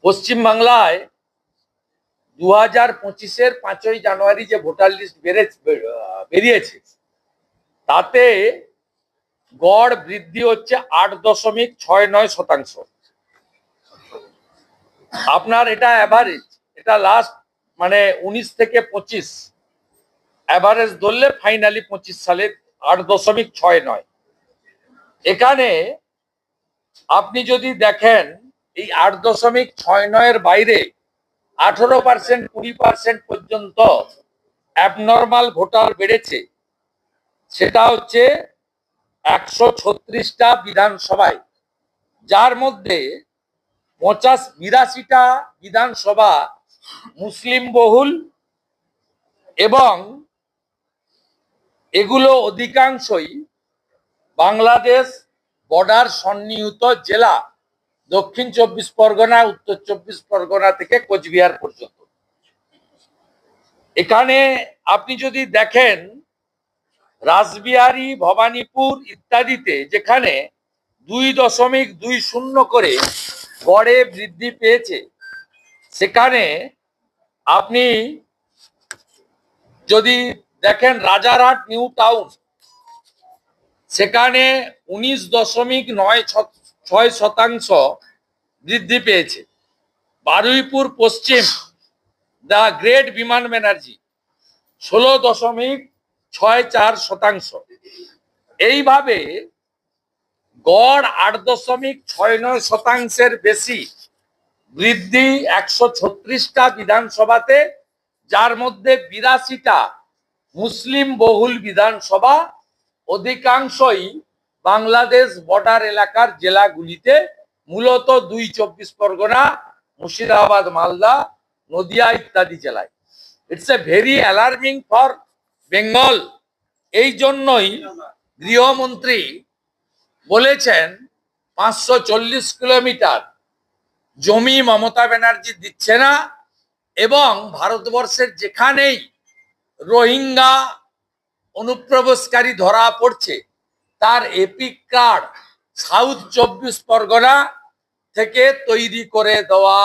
পশ্চিম বাংলায় 2025-এর 5ই জানুয়ারি যে voter list বেরিয়েছে তাতে গড় বৃদ্ধি হচ্ছে 8.69%। আপনার এটা অ্যাভারেজ, এটা লাস্ট মানে 19 থেকে 25 অ্যাভারেজ ধরলে ফাইনালি 25 সালে 8.69। এখানে আপনি যদি দেখেন এই 8.69-এর বাইরে 18%, 20% পর্যন্ত অ্যাবনর্মাল ভোটার বেড়েছে। সেটা হচ্ছে 136টা বিধানসভায়, যার মধ্যে 82টা বিধানসভা মুসলিম বহুল এবং এগুলো অধিকাংশই বাংলাদেশ বর্ডার সন্নিহিত জেলা, দক্ষিণ 24 পরগনা, উত্তর 24 পরগনা থেকে কোচবিহার পর্যন্ত। এখানে আপনি যদি দেখেন রাসবিহারী, ভবানীপুর ইত্যাদিতে যেখানে 2.20 করে গড়ে বৃদ্ধি পেয়েছে, সেখানে আপনি যদি দেখেন রাজারহাট নিউ টাউন, সেখানে 19.96% বৃদ্ধি পেয়েছে। বারুইপুর পশ্চিম, দা গ্রেট বিমান ব্যানার্জি 16.64%। এইভাবে গড় 8.69%-এর বেশি বৃদ্ধি 136টা বিধানসভাতে, যার মধ্যে 82টা মুসলিম বহুল বিধানসভা, অধিকাংশই বাংলাদেশ বর্ডার এলাকার জেলাগুলিতে, মূলত 24 পরগনা, মুর্শিদাবাদ, মালদা, নদিয়া ইত্যাদি জেলায়। It's a very alarming for Bengal. এই জন্যই গৃহমন্ত্রী বলেছেন 540 কিলোমিটার জমি মমতা ব্যানার্জি দিচ্ছে না, এবং ভারতবর্ষের যেখানেই রোহিঙ্গা অনুপ্রবেশকারী ধরা পড়ছে তার এপিক কার্ড সাউথ 24 পরগনা থেকে তৈরি করে দেওয়া।